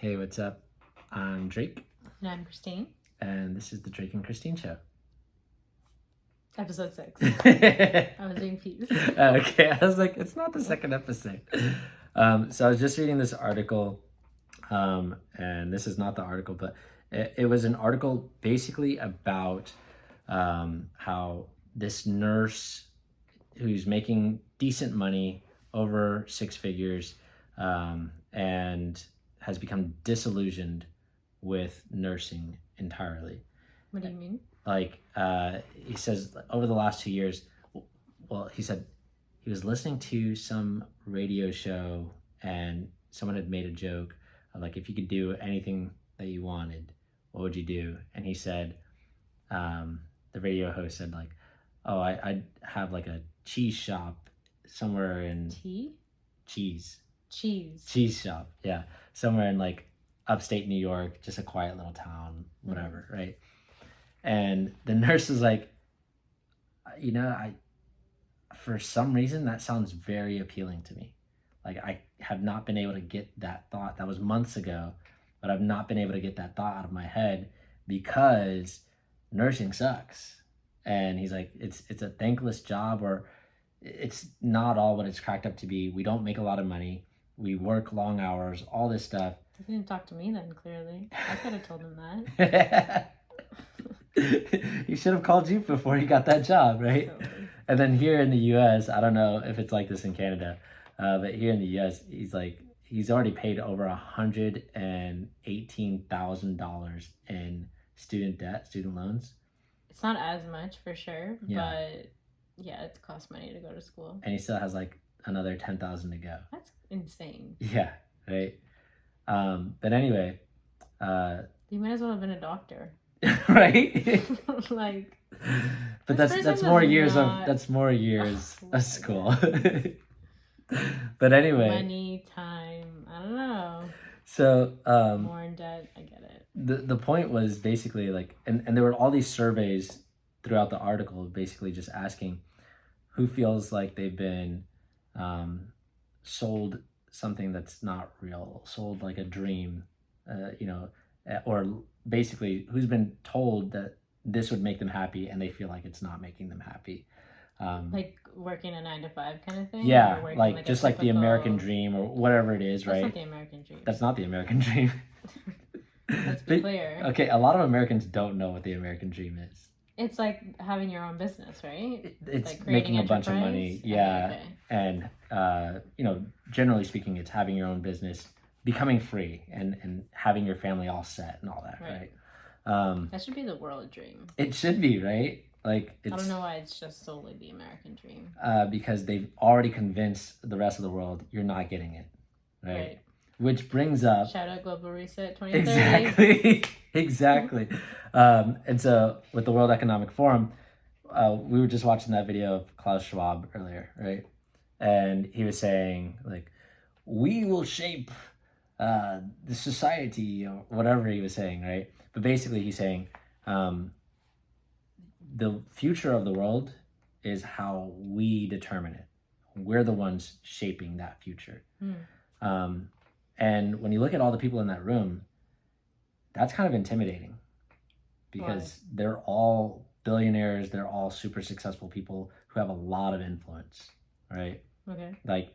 Hey, what's up? I'm Drake, And I'm Christine. and this is the Drake and Christine Show. Episode 6. I was doing peace. Okay, I was like, it's not the second episode. So I was just reading this article, and this is not the article, but it was an article basically about how this nurse who's making decent money, over six figures, and has become disillusioned with nursing entirely. What do you mean? Like, he says over the last 2 years, well, he said he was listening to some radio show and someone had made a joke of like, if you could do anything that you wanted, what would you do? And he said, the radio host said like, oh, I'd have like a cheese shop somewhere in cheese shop. Yeah. Somewhere in like upstate New York, just a quiet little town, whatever. Mm-hmm. Right. And the nurse is like, for some reason that sounds very appealing to me. Like I have not been able to get that thought. That was months ago, but I've not been able to get that thought out of my head because nursing sucks. And he's like, it's a thankless job, or it's not all what it's cracked up to be. We don't make a lot of money. We work long hours, all this stuff. He didn't talk to me then, clearly. I could have told him that. He should have called you before he got that job, right? So, and then here in the U.S., I don't know if it's like this in Canada, but here in the U.S., he's already paid over $118,000 in student loans. It's not as much for sure, but yeah, it costs money to go to school. And he still has like another $10,000 to go. That's insane. Yeah, right. But anyway, you might as well have been a doctor. Right? Like, but that's more years of school. But anyway, money, time, I don't know. So more in debt, I get it. The point was basically like, and there were all these surveys throughout the article basically just asking who feels like they've been sold something that's not real, sold like a dream, or basically who's been told that this would make them happy and they feel like it's not making them happy. Like working a 9-to-5 kind of thing? Yeah, like just like the American dream or whatever it is, right? That's not the American dream. That's not the American dream. Let's be clear. Okay, a lot of Americans don't know what the American dream is. It's like having your own business, right? It's like making a bunch of money, yeah. Okay. And, generally speaking, it's having your own business, becoming free, and having your family all set and all that, right? That should be the world dream. It should be, right? Like I don't know why it's just solely the American dream. Because they've already convinced the rest of the world you're not getting it, right? Which brings up... Shout out Global Reset 2030. Exactly. And so with the World Economic Forum, we were just watching that video of Klaus Schwab earlier, right? And he was saying, like, we will shape the society, or whatever he was saying, right? But basically he's saying the future of the world is how we determine it. We're the ones shaping that future. And when you look at all the people in that room, that's kind of intimidating because they're all billionaires. They're all super successful people who have a lot of influence, right? Okay. Like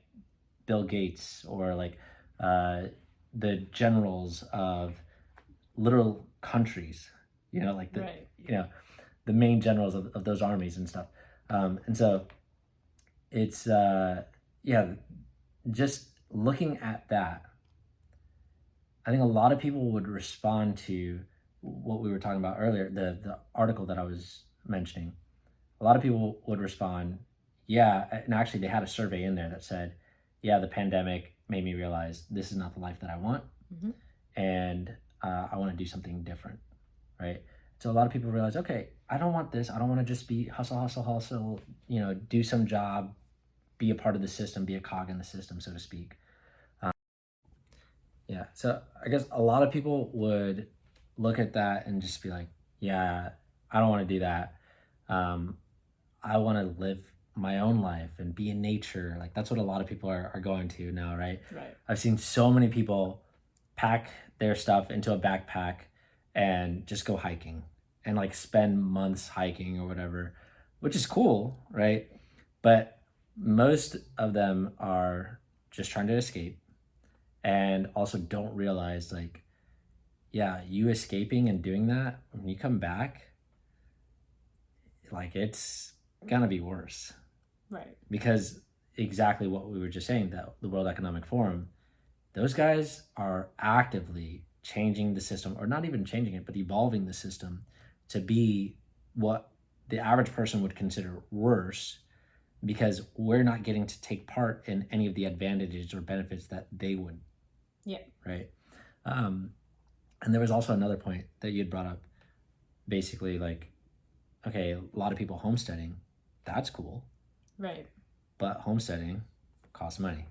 Bill Gates, or like the generals of literal countries, like the main generals of those armies and stuff. And so it's, just looking at that, I think a lot of people would respond to what we were talking about earlier, the article that I was mentioning. A lot of people would respond, yeah, and actually they had a survey in there that said, yeah, the pandemic made me realize this is not the life that I want, and I want to do something different, right? So a lot of people realize, okay, I don't want this. I don't want to just be hustle, do some job, be a part of the system, be a cog in the system, so to speak. Yeah, so I guess a lot of people would look at that and just be like, yeah, I don't want to do that. I want to live my own life and be in nature. Like that's what a lot of people are going to now, right? Right. I've seen so many people pack their stuff into a backpack and just go hiking and like spend months hiking or whatever, which is cool, right? But most of them are just trying to escape and also don't realize like, yeah, you escaping and doing that, when you come back, like it's gonna be worse. Right. Because exactly what we were just saying, that the World Economic Forum, those guys are actively changing the system, or not even changing it, but evolving the system to be what the average person would consider worse, because we're not getting to take part in any of the advantages or benefits that they would. Yeah. Right. And there was also another point that you had brought up, basically like, okay, a lot of people homesteading, that's cool. Right. But homesteading costs money.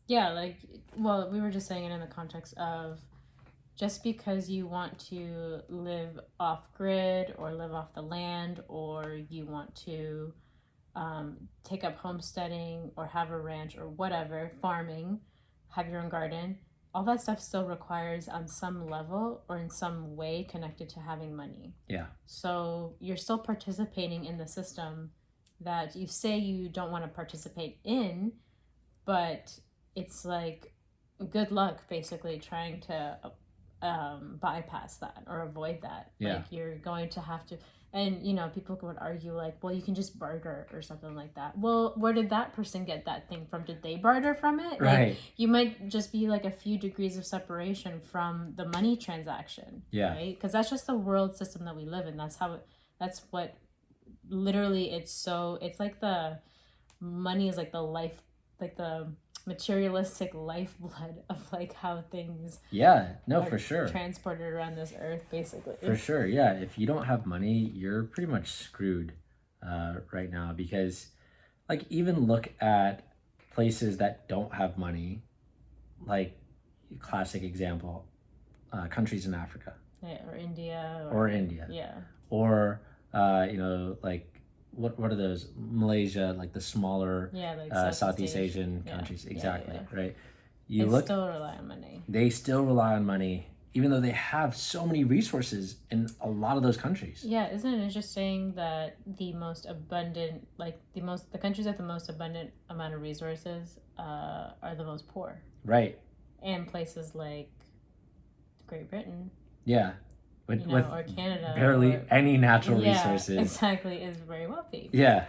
Yeah, like, well, we were just saying it in the context of just because you want to live off grid or live off the land, or you want to take up homesteading or have a ranch or whatever, farming, have your own garden, all that stuff still requires on some level or in some way connected to having money. Yeah. So you're still participating in the system that you say you don't want to participate in, but it's like good luck basically trying to bypass that or avoid that. Yeah. Like you're going to have to, and you know, people would argue like, well, you can just barter or something like that. Well, where did that person get that thing from? Did they barter from it? Right. Like, you might just be like a few degrees of separation from the money transaction. Yeah. Right? Because that's just the world system that we live in. That's how that's what literally it's like the money is like the life, like the materialistic lifeblood of like how things for sure transported around this earth, basically. For sure. Yeah, if you don't have money, you're pretty much screwed right now, because like even look at places that don't have money, like classic example, countries in Africa. Yeah, or India Yeah. Or like what are those, Malaysia, like the smaller like Southeast Asian countries. Exactly. Right. Still rely on money. They still rely on money, even though they have so many resources in a lot of those countries. Yeah, isn't it interesting that the most abundant, like the countries with the most abundant amount of resources are the most poor. Right. And places like Great Britain. Yeah. With or Canada, barely any natural resources. Exactly, is very wealthy. Yeah.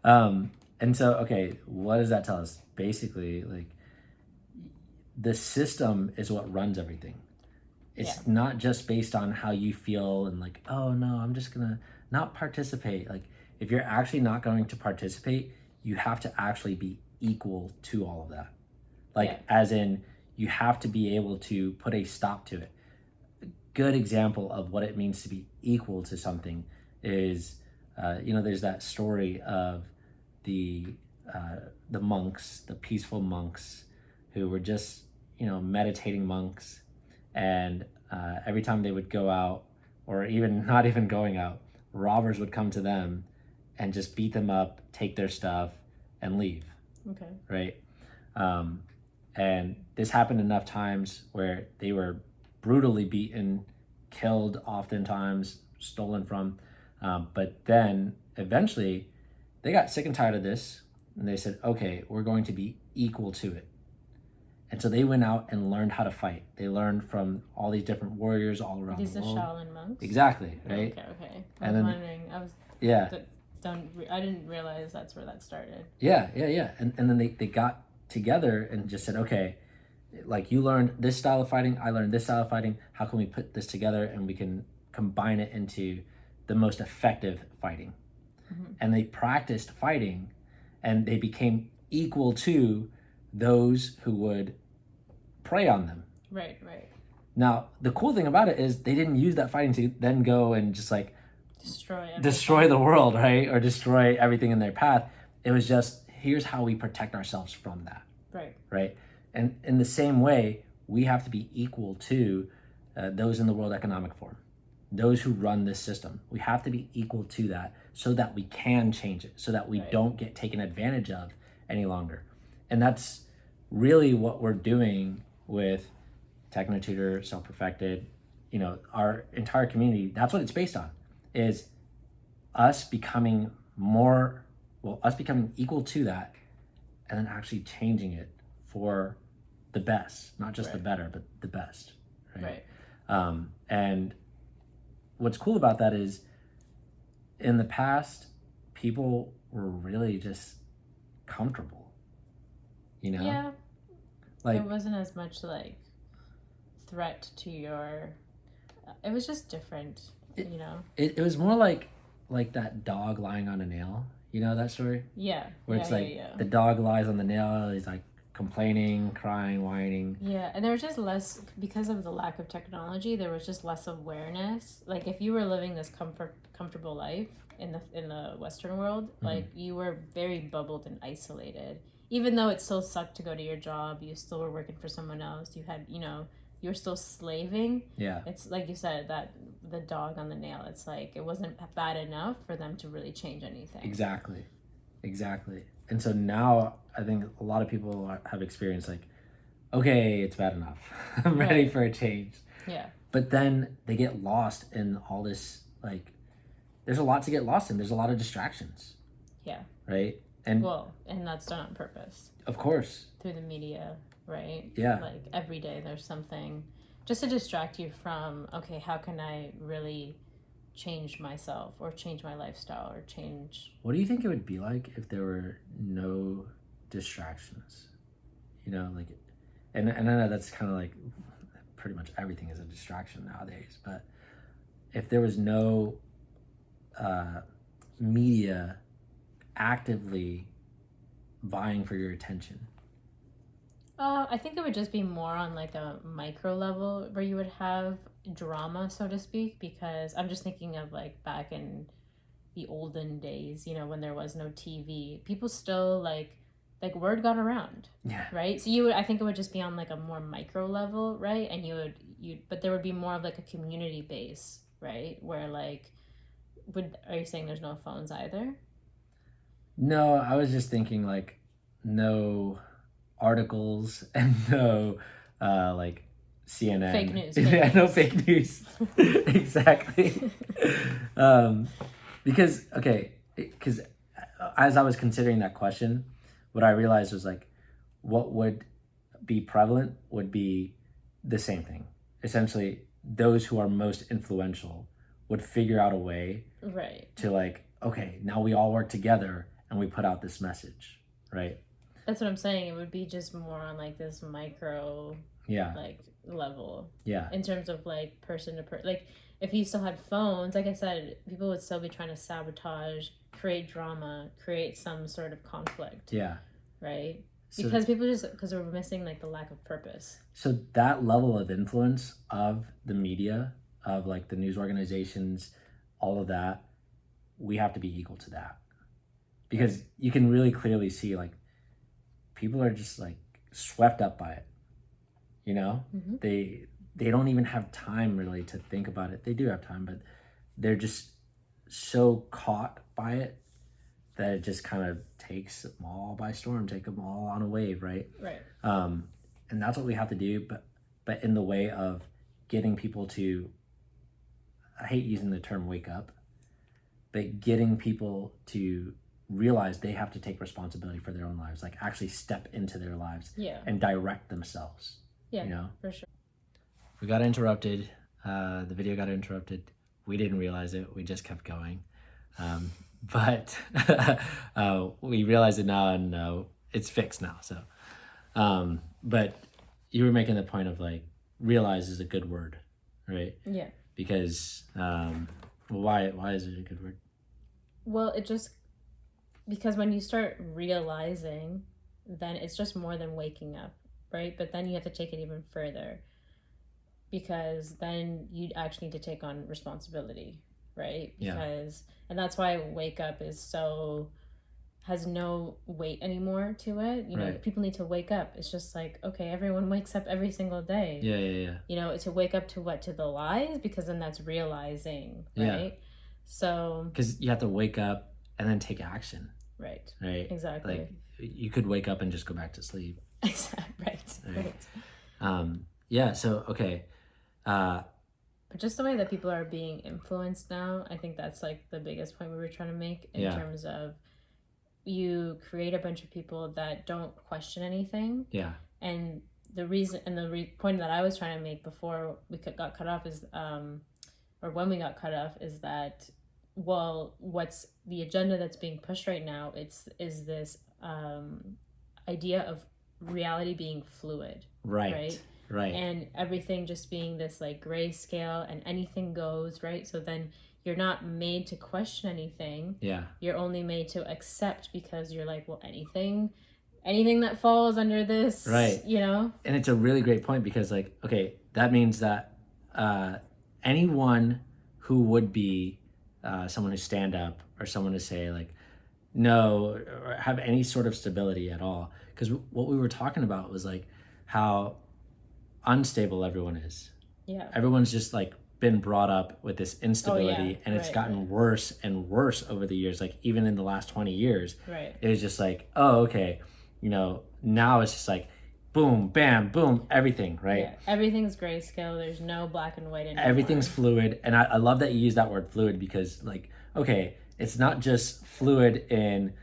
And so, okay, what does that tell us? Basically, like, the system is what runs everything. It's not just based on how you feel and like, oh no, I'm just gonna not participate. Like, if you're actually not going to participate, you have to actually be equal to all of that. Like, as in, you have to be able to put a stop to it. A good example of what it means to be equal to something is, there's that story of the monks, the peaceful monks, who were just, meditating monks, and every time they would go out, or even not even going out, robbers would come to them and just beat them up, take their stuff, and leave. Okay. Right? And this happened enough times where they were brutally beaten, killed oftentimes, stolen from. But then eventually they got sick and tired of this, and they said, okay, we're going to be equal to it. And so they went out and learned how to fight. They learned from all these different warriors all around the world. These are Shaolin monks? Exactly, right? Okay. I was wondering. I didn't realize that's where that started. Yeah. And then they got together and just said, okay, like, you learned this style of fighting, I learned this style of fighting. How can we put this together and we can combine it into the most effective fighting? Mm-hmm. And they practiced fighting, and they became equal to those who would prey on them. Right. Now, the cool thing about it is they didn't use that fighting to then go and just like destroy the world, right? Or destroy everything in their path. It was just, here's how we protect ourselves from that. Right. And in the same way, we have to be equal to those in the World Economic Forum, those who run this system. We have to be equal to that so that we can change it, so that we don't get taken advantage of any longer. And that's really what we're doing with TechnoTutor, Self-Perfected, our entire community, that's what it's based on, is us becoming us becoming equal to that, and then actually changing it for the best, not just the better, but the best. Right. And what's cool about that is in the past, people were really just comfortable, Yeah. Like, it wasn't as much like threat to your. It was just different, It was more like that dog lying on a nail. You know that story? Yeah. Where it's the dog lies on the nail, he's like complaining, crying, whining. Yeah, and there was just less, because of the lack of technology, there was just less awareness. Like if you were living this comfortable life in the Western world, like you were very bubbled and isolated. Even though it still sucked to go to your job, you still were working for someone else. You had, you were still slaving. Yeah. It's like you said, that the dog on the nail. It's like it wasn't bad enough for them to really change anything. Exactly. And so now I think a lot of people have experienced like, okay, it's bad enough. I'm ready for a change. Yeah. But then they get lost in all this, like, there's a lot to get lost in. There's a lot of distractions. Yeah. Right? And that's done on purpose. Of course. Through the media, right? Yeah. Like every day there's something just to distract you from, okay, how can I really change myself or change my lifestyle or change. What do you think it would be like if there were no distractions? Like, and I know that's kind of like pretty much everything is a distraction nowadays, but if there was no media actively vying for your attention. I think it would just be more on like a micro level where you would have drama, so to speak, because I'm just thinking of like back in the olden days, when there was no TV, people still like word got around. Yeah. Right. So I think it would just be on like a more micro level, right? And but there would be more of like a community base, right? Where like, are you saying there's no phones either? No, I was just thinking like no articles and no like CNN. Fake news. No fake news. Exactly. Because as I was considering that question, what I realized was like what would be prevalent would be the same thing. Essentially, those who are most influential would figure out a way to like, okay, now we all work together and we put out this message, right? That's what I'm saying. It would be just more on like this micro like level. Yeah. In terms of like person to person. Like if you still had phones, like I said, people would still be trying to sabotage, create drama, create some sort of conflict. Yeah. Right? Because because we're missing like the lack of purpose. So that level of influence of the media, of like the news organizations, all of that, we have to be equal to that. Because you can really clearly see like people are just like swept up by it. Mm-hmm. They don't even have time really to think about it. They do have time, but they're just so caught by it that it just kind of takes them all by storm, take them all on a wave, right? Right. And that's what we have to do, but in the way of getting people to, I hate using the term wake up, but getting people to realize they have to take responsibility for their own lives, like actually step into their lives and direct themselves. Yeah, for sure. We got interrupted. The video got interrupted. We didn't realize it. We just kept going. But we realize it now and it's fixed now. So, but you were making the point of like, realize is a good word, right? Yeah. Because, why is it a good word? Well, because when you start realizing, then it's just more than waking up, right? But then you have to take it even further, because then you actually need to take on responsibility, right? And that's why wake up has no weight anymore to it. People need to wake up. It's just like, okay, everyone wakes up every single day. Yeah. To wake up to what? To the lies, because then that's realizing, right? So because you have to wake up and then take action. Right. Exactly. Like you could wake up and just go back to sleep Right. Yeah, so okay. But just the way that people are being influenced now, I think that's like the biggest point we were trying to make in terms of you create a bunch of people that don't question anything. Yeah. And the reason and point that I was trying to make before we got cut off is, or when we got cut off, is that, well, what's the agenda that's being pushed right now? Is this idea of reality being fluid, right? And everything just being this like grayscale and anything goes, right? So then you're not made to question anything. Yeah. You're only made to accept, because you're like, well, anything that falls under this, you know? And it's a really great point, because like, okay, that means that anyone who would be someone who stand up, or someone to say like, no, or have any sort of stability at all. Because what we were talking about was like how unstable everyone is. Yeah. Everyone's just like been brought up with this instability, and it's gotten worse and worse over the years. Like even in the last 20 years, it was just like, oh, okay, you know, now it's just like boom, bam, boom, everything, right? Yeah. Everything's grayscale. There's no black and white anymore. Everything's fluid. And I love that you use that word fluid, because like, okay, it's not just fluid in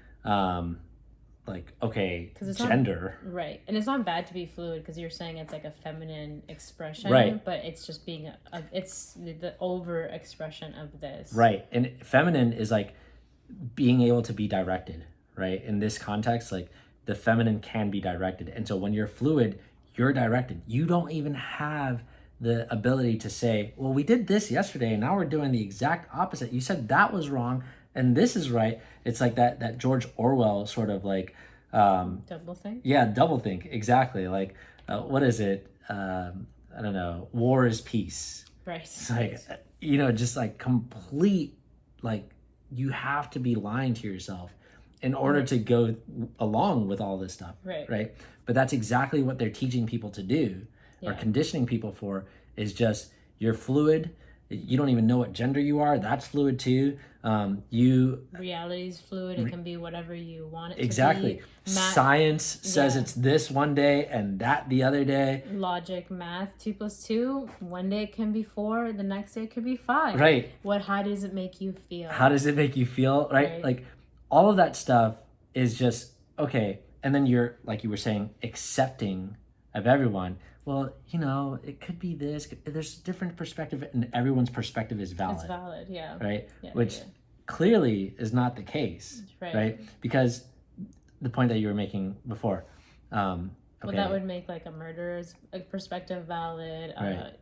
like, okay, gender. Right. And it's not bad to be fluid, because you're saying it's like a feminine expression, but it's just being it's the over expression of this. Right. And feminine is like being able to be directed, right? In this context, like the feminine can be directed. And so when you're fluid, you're directed. You don't even have the ability to say, well, we did this yesterday and now we're doing the exact opposite. You said that was wrong and this is right. It's like that George Orwell sort of like double think. Yeah, double think, exactly. Like what is it? I don't know. War is peace. Right. It's like you know, just like complete, like you have to be lying to yourself in order to go along with all this stuff. Right. But that's exactly what they're teaching people to do, or conditioning people for, is just you're fluid. You don't even know what gender you are. That's fluid too. Reality is fluid. It can be whatever you want it to be. Exactly. Science says it's this one day and that the other day. Logic, math, 2 + 2. One day it can be 4. The next day it could be 5. Right. How does it make you feel? How does it make you feel? Right. Like all of that stuff is just okay. And then you're, like you were saying, accepting of everyone. Well, you know, it could be this. There's a different perspective, and everyone's perspective is valid. It's valid, yeah. Right? Yeah, which clearly is not the case. Right? Because the point that you were making before. Well, that would make like a murderer's perspective valid,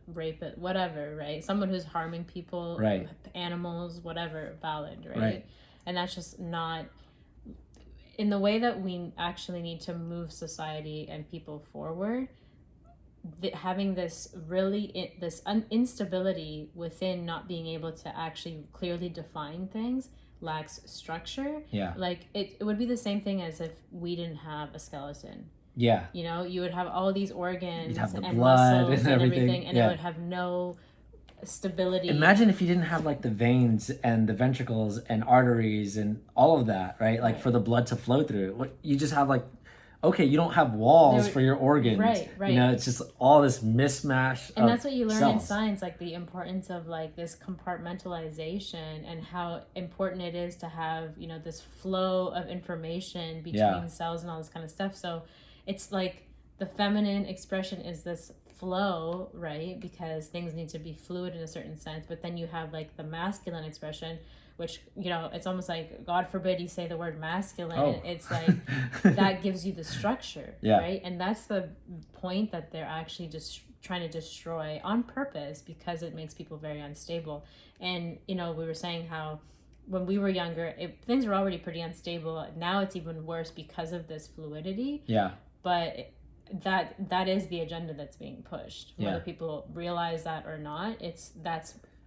rape it, whatever, right? Someone who's harming people, animals, whatever, valid, right? And that's just not... In the way that we actually need to move society and people forward, having this really instability within not being able to actually clearly define things lacks structure. Like it would be the same thing as if we didn't have a skeleton. You know, you would have all these organs and muscles and everything, and it would have no stability. Imagine if you didn't have like the veins and the ventricles and arteries and all of that, right? Like for the blood to flow through. What you just have like, okay, you don't have walls for your organs. Right. You know, it's just all this mismatch. And that's what you learn in science, like the importance of like this compartmentalization and how important it is to have, you know, this flow of information between cells and all this kind of stuff. So it's like the feminine expression is this flow, right? Because things need to be fluid in a certain sense. But then you have like the masculine expression, which, you know, it's almost like, God forbid you say the word masculine. It's like, that gives you the structure, right? And that's the point that they're actually just trying to destroy on purpose, because it makes people very unstable. And, you know, we were saying how when we were younger, things were already pretty unstable. Now it's even worse because of this fluidity. But that is the agenda that's being pushed. Whether people realize that or not,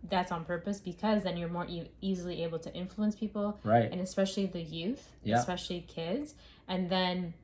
that's on purpose, because then you're more easily able to influence people, and especially the youth, especially kids, and then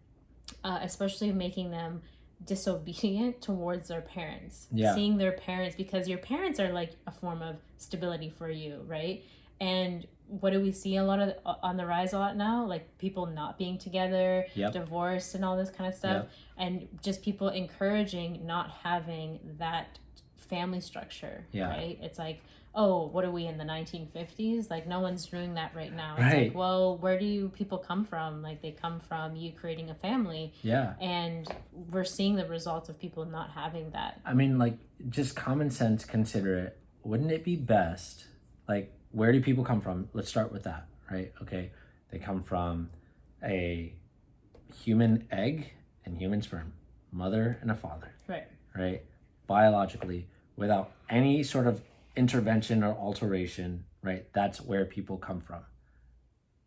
especially making them disobedient towards their parents, seeing their parents, because your parents are like a form of stability for you, right? And what do we see a lot of on the rise a lot now? Like people not being together, Yep. divorce and all this kind of stuff. Yep. And just people encouraging not having that family structure, Yeah. right? It's like, oh, what are we in the 1950s? Like no one's doing that right now. It's Right. like, well, where do you people come from? Like they come from you creating a family. Yeah. And we're seeing the results of people not having that. I mean, like, just common sense, consider it. Wouldn't it be best, like, where do people come from? Let's start with that, right? Okay, they come from a human egg and human sperm, mother and a father, right? Biologically, without any sort of intervention or alteration, right? That's where people come from.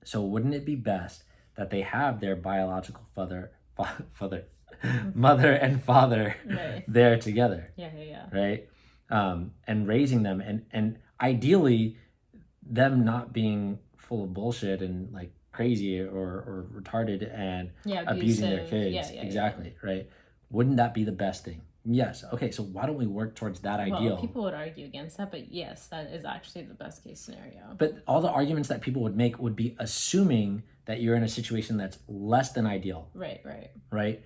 So wouldn't it be best that they have their biological mother and father Right. there together, Yeah. right? And raising them, and ideally them not being full of bullshit and like crazy or retarded and abusing their kids. Exactly, right? Wouldn't that be the best thing? Yes. Okay, so why don't we work towards that ideal? Well, people would argue against that, but yes, that is actually the best case scenario. But all the arguments that people would make would be assuming that you're in a situation that's less than ideal. Right?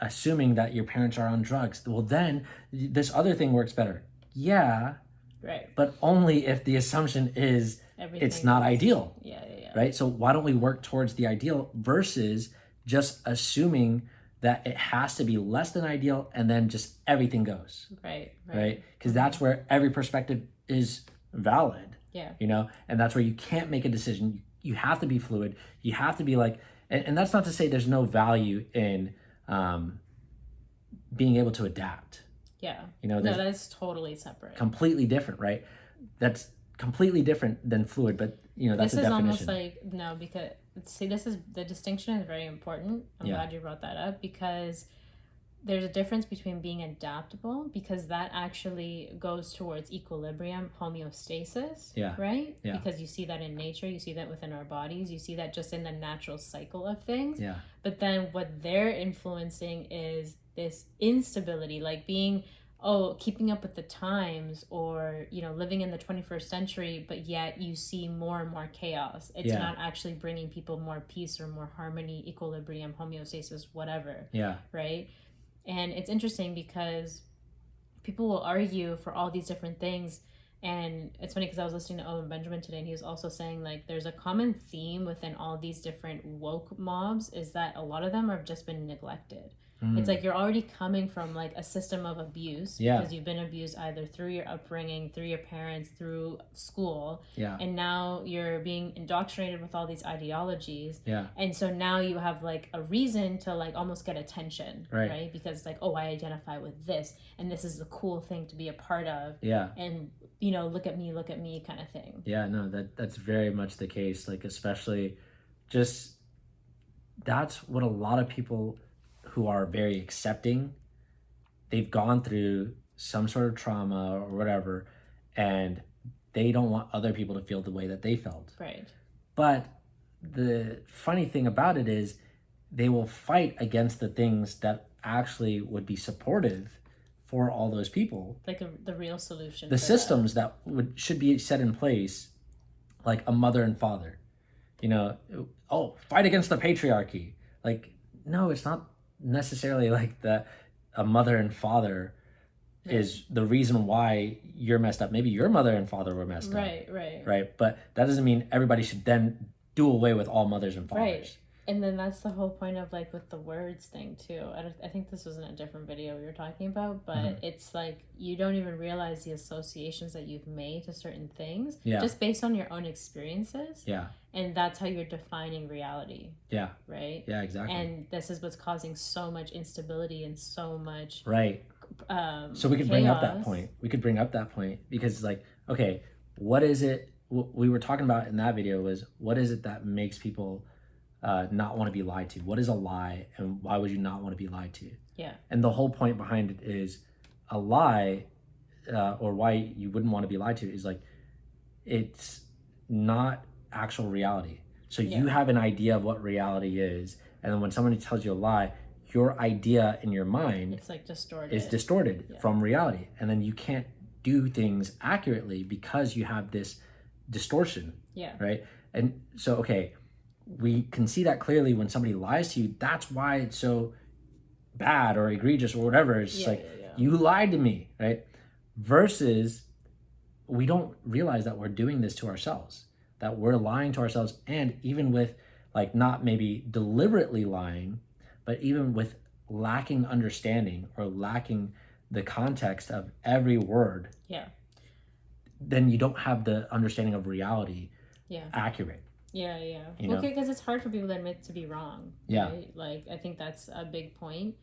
Assuming that your parents are on drugs. Well, then this other thing works better. Yeah. Right. But only if the assumption is it's not ideal. Yeah. Right? So why don't we work towards the ideal versus just assuming that it has to be less than ideal and then just everything goes. Right. Because that's where every perspective is valid. Yeah. And that's where you can't make a decision. You have to be fluid. You have to be like, and that's not to say there's no value in being able to adapt. Yeah. No, that's totally separate. Completely different, right? That's completely different than fluid, but that's a definition. This is almost like, no, because the distinction is very important. I'm glad you brought that up, because there's a difference between being adaptable, because that actually goes towards equilibrium, homeostasis, right? Yeah. Because you see that in nature, you see that within our bodies, you see that just in the natural cycle of things. Yeah. But then what they're influencing is this instability, like keeping up with the times, or living in the 21st century, but yet you see more and more chaos. It's not actually bringing people more peace or more harmony, equilibrium, homeostasis, whatever. Right? And it's interesting because people will argue for all these different things. And it's funny because I was listening to Owen Benjamin today, and he was also saying like there's a common theme within all these different woke mobs is that a lot of them have just been neglected. It's like you're already coming from like a system of abuse because you've been abused either through your upbringing, through your parents, through school. And now you're being indoctrinated with all these ideologies. And so now you have like a reason to like almost get attention, right? Because like, oh, I identify with this and this is the cool thing to be a part of. And look at me kind of thing. No, that's very much the case. Like, especially just that's what a lot of people who are very accepting, they've gone through some sort of trauma or whatever, and they don't want other people to feel the way that they felt. But the funny thing about it is they will fight against the things that actually would be supportive for all those people. Like the real solution. The systems that should be set in place, like a mother and father. Fight against the patriarchy. Like, no, it's not necessarily like that a mother and father is the reason why you're messed up. Maybe your mother and father were messed up. Right. But that doesn't mean everybody should then do away with all mothers and fathers. And then that's the whole point of like with the words thing too. I think this was in a different video we were talking about, but it's like you don't even realize the associations that you've made to certain things just based on your own experiences. And that's how you're defining reality. Right? Yeah, exactly. And this is what's causing so much instability and so much so we could bring up that point. Because like, okay, what is it we were talking about in that video was what is it that makes people not want to be lied to? What is a lie, and why would you not want to be lied to? And the whole point behind it is a lie, or why you wouldn't want to be lied to is like it's not actual reality. So you have an idea of what reality is, and then when somebody tells you a lie, your idea in your mind it's like distorted from reality, and then you can't do things accurately because you have this distortion. Yeah. Right. And so, okay, we can see that clearly when somebody lies to you. That's why it's so bad or egregious or whatever. It's just like, you lied to me, right? Versus we don't realize that we're doing this to ourselves, that we're lying to ourselves. And even with like not maybe deliberately lying, but even with lacking understanding or lacking the context of every word, then you don't have the understanding of reality accurate. Yeah. You know? Okay, because it's hard for people to admit to be wrong. Right? Like, I think that's a big point,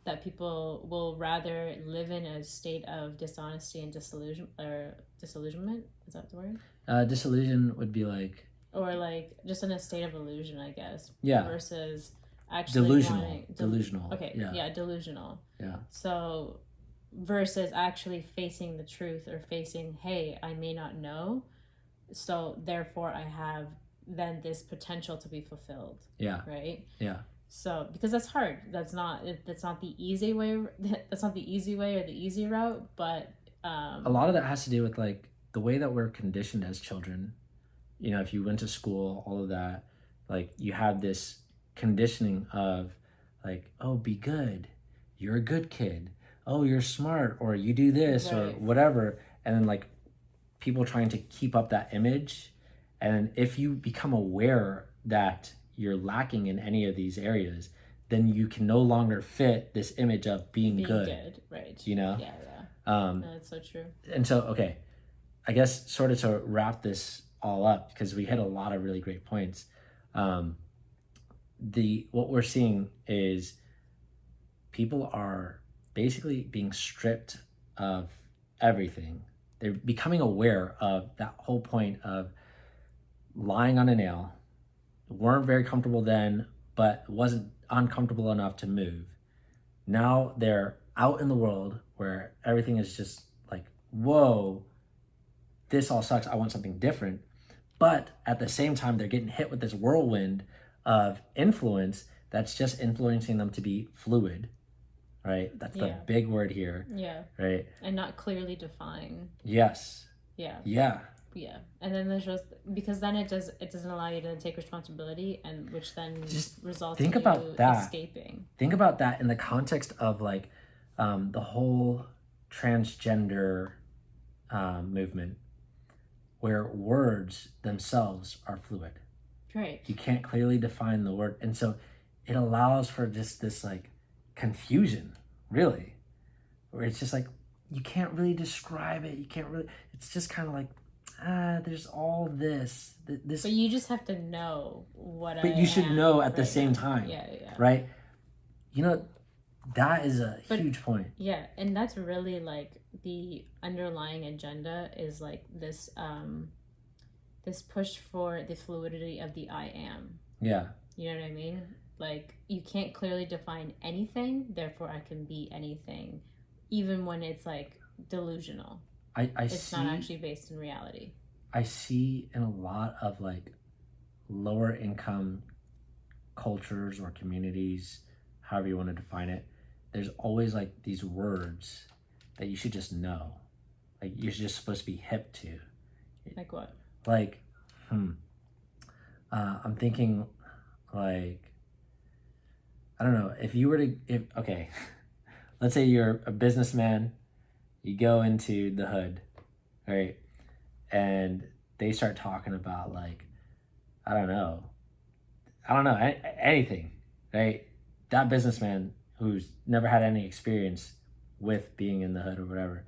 that people will rather live in a state of dishonesty and disillusionment. Is that the word? Disillusion would be like, or like just in a state of illusion, I guess. Versus actually delusional. Delusional. Okay. Yeah. Delusional. Yeah. So versus actually facing the truth or facing, hey, I may not know, so therefore I have then this potential to be fulfilled. Yeah. Right. Yeah. So because that's hard. That's not the easy way. That's not the easy way or the easy route. But a lot of that has to do with like the way that we're conditioned as children. You know, if you went to school, all of that, like you have this conditioning of like, oh, be good, you're a good kid, oh, you're smart, or you do this or whatever, and then like people trying to keep up that image. And if you become aware that you're lacking in any of these areas, then you can no longer fit this image of being good. Right. You know? Yeah. No, that's so true. And so, okay, I guess sort of to wrap this all up, because we hit a lot of really great points. What we're seeing is people are basically being stripped of everything. They're becoming aware of that whole point of lying on a nail. Weren't very comfortable then, but wasn't uncomfortable enough to move. Now they're out in the world where everything is just like, whoa, this all sucks. I want something different. But at the same time, they're getting hit with this whirlwind of influence that's just influencing them to be fluid, right? That's the big word here. Yeah. Right? And not clearly defined. Yes. Yeah. Yeah. Yeah. And then there's just, because then it doesn't allow you to take responsibility, and which then just results think in about you that. escaping. Think about that in the context of like the whole transgender movement, where words themselves are fluid. Right. You can't clearly define the word. And so it allows for just this like confusion, really, where it's just like, you can't really describe it. You can't really, it's just kind of like, there's all this. But you just have to know what But you should know at the same time. Yeah. Right? You know, that is a huge point. Yeah, and that's really like the underlying agenda is like this this push for the fluidity of the I am. Yeah. You know what I mean? Like, you can't clearly define anything, therefore I can be anything, even when it's like delusional. It's not actually based in reality. I see in a lot of like lower income cultures or communities, however you want to define it, there's always like these words that you should just know. Like you're just supposed to be hip to. Like what? Like, I'm thinking like, I don't know, okay, let's say you're a businessman, you go into the hood, right? And they start talking about like, I don't know, anything, right? That businessman who's never had any experience with being in the hood or whatever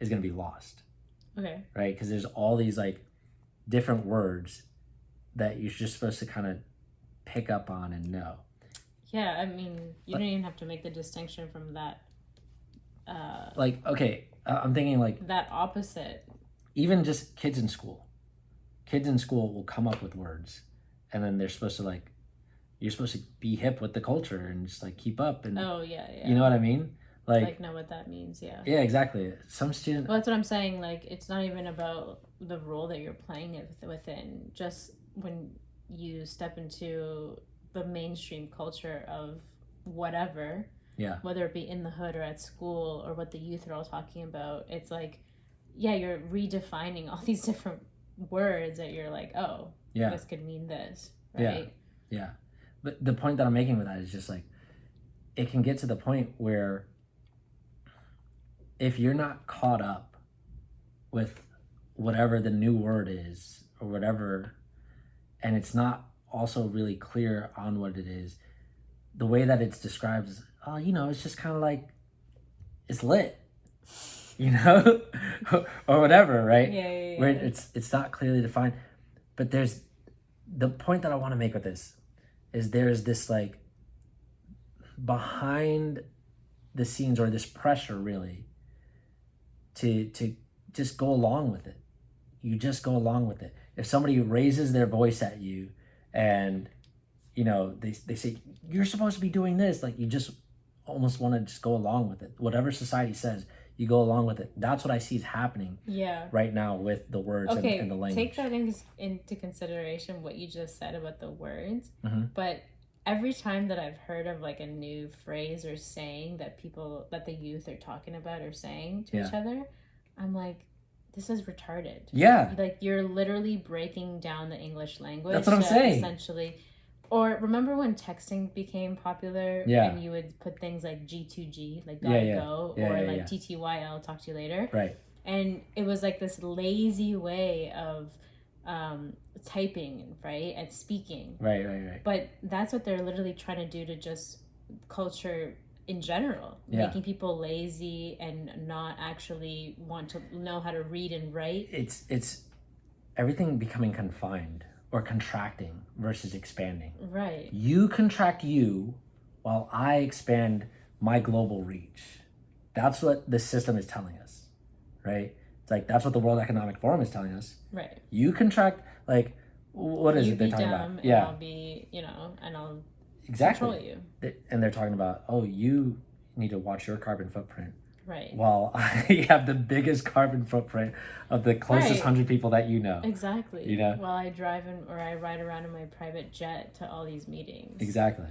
is going to be lost. Okay. Right? Because there's all these like different words that you're just supposed to kind of pick up on and know. Yeah, I mean, you don't even have to make the distinction from that. I'm thinking like that opposite. Even just kids in school. Kids in school will come up with words, and then they're supposed to like, you're supposed to be hip with the culture and just like keep up and. Oh yeah. You know what I mean? Like know what that means, yeah. Yeah, exactly. Some student. Well, that's what I'm saying. Like, it's not even about the role that you're playing within. Just when you step into the mainstream culture of whatever, whether it be in the hood or at school or what the youth are all talking about, it's like, yeah, you're redefining all these different words that you're like, oh, Yeah. this could mean this, right? Yeah. But the point that I'm making with that is just like, it can get to the point where if you're not caught up with whatever the new word is or whatever, and it's not also really clear on what it is, the way that it's described is, oh, it's just kind of like, it's lit, or whatever, right? Yeah. Where it's not clearly defined. But there's the point that I want to make with this is there's this like behind the scenes, or this pressure really to just go along with it. You just go along with it. If somebody raises their voice at you and they say you're supposed to be doing this, like you just almost want to just go along with it. Whatever society says, you go along with it. That's what I see is happening right now with the words and the language. Take that into consideration, what you just said about the words. Mm-hmm. But every time that I've heard of like a new phrase or saying that the youth are talking about or saying to each other, I'm like, this is retarded. Yeah. Like, you're literally breaking down the English language. That's what I'm saying. Essentially. Or remember when texting became popular and you would put things like G2G, like gotta go, or like TTYL, talk to you later. Right. And it was like this lazy way of typing, right? And speaking. Right. But that's what they're literally trying to do to just culture in general, making people lazy and not actually want to know how to read and write. It's everything becoming confined or contracting versus expanding. Right. You contract you while I expand my global reach. That's what the system is telling us, right? It's like, that's what the World Economic Forum is telling us. Right. You contract, like, what is it they're talking about? And I'll be, and I'll control you. And they're talking about, oh, you need to watch your carbon footprint. Right. While I have the biggest carbon footprint of the closest 100 people that you know. Exactly. While I drive or I ride around in my private jet to all these meetings. Exactly.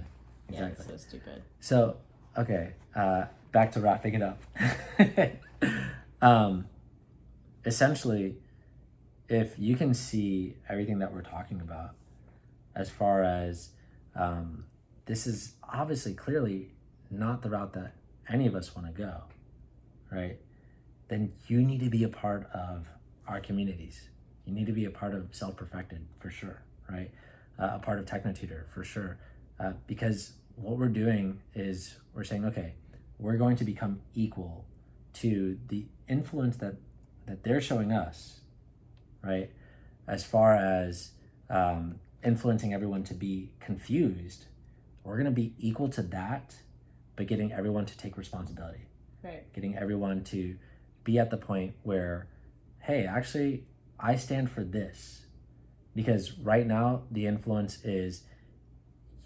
Yeah, it's so stupid. So, okay, back to wrapping it up. Essentially, if you can see everything that we're talking about, as far as this is obviously clearly not the route that any of us want to go, right? Then you need to be a part of our communities. You need to be a part of Self-Perfected for sure, right? A part of TechnoTutor for sure. Because what we're doing is we're saying, okay, we're going to become equal to the influence that they're showing us, right? As far as influencing everyone to be confused, we're going to be equal to that, but getting everyone to take responsibility. Right. Getting everyone to be at the point where, hey, actually, I stand for this. Because right now, the influence is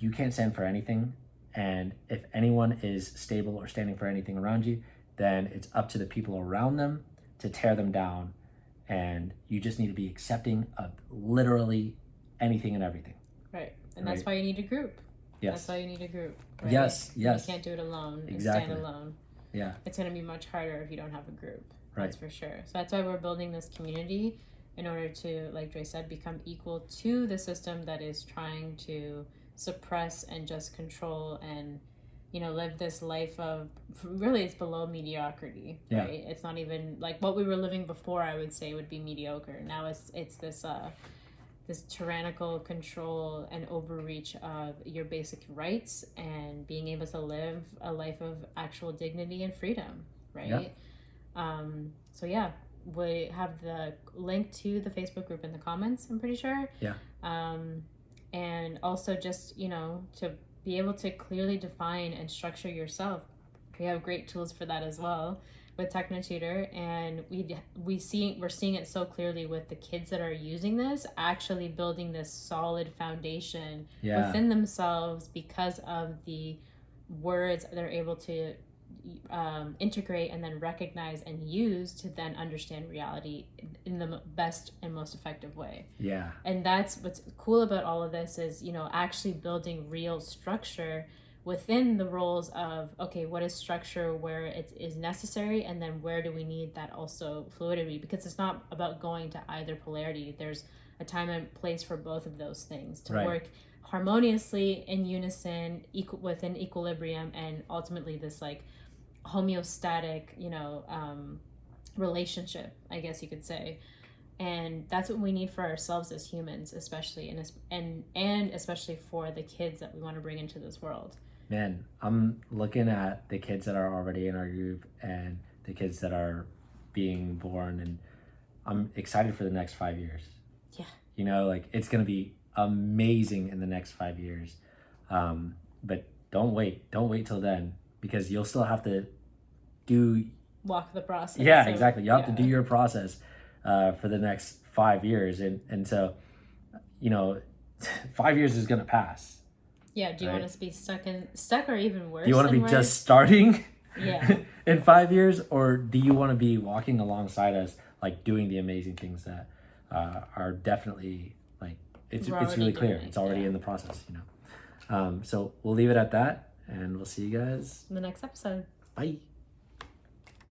you can't stand for anything. And if anyone is stable or standing for anything around you, then it's up to the people around them to tear them down. And you just need to be accepting of literally anything and everything. Right. And that's why you need a group. Yes. That's why you need a group. Right? Yes. You can't do it alone. Exactly. Stand alone. Yeah. It's going to be much harder if you don't have a group. Right. That's for sure. So that's why we're building this community in order to, like Dre said, become equal to the system that is trying to suppress and just control and, live this life of, really it's below mediocrity, right? It's not even like what we were living before, I would say would be mediocre. Now it's this tyrannical control and overreach of your basic rights and being able to live a life of actual dignity and freedom, right? So yeah, we have the link to the Facebook group in the comments, I'm pretty sure. Yeah. And also just, to be able to clearly define and structure yourself. We have great tools for that as well with TechnoTutor, and we're seeing it so clearly with the kids that are using this, actually building this solid foundation within themselves because of the words they're able to integrate and then recognize and use to then understand reality in the best and most effective way. And that's what's cool about all of this is, actually building real structure within the roles of, okay, what is structure where it is necessary, and then where do we need that also fluidity, because it's not about going to either polarity. There's a time and place for both of those things to Right. work harmoniously in unison, within equilibrium, and ultimately this like homeostatic, relationship, I guess you could say. And that's what we need for ourselves as humans, especially, and especially for the kids that we want to bring into this world. Man, I'm looking at the kids that are already in our group and the kids that are being born, and I'm excited for the next 5 years. Yeah. Like it's gonna be amazing in the next 5 years. But don't wait till then, because you'll still have to walk the process. Yeah, exactly. You have to do your process for the next 5 years, and so 5 years is gonna pass. Yeah. Do you want to be stuck or even worse? Do you want to be worse? just starting? Yeah. In 5 years, or do you want to be walking alongside us, like doing the amazing things that are definitely like it's really clear. It's already in the process, So we'll leave it at that, and we'll see you guys in the next episode. Bye.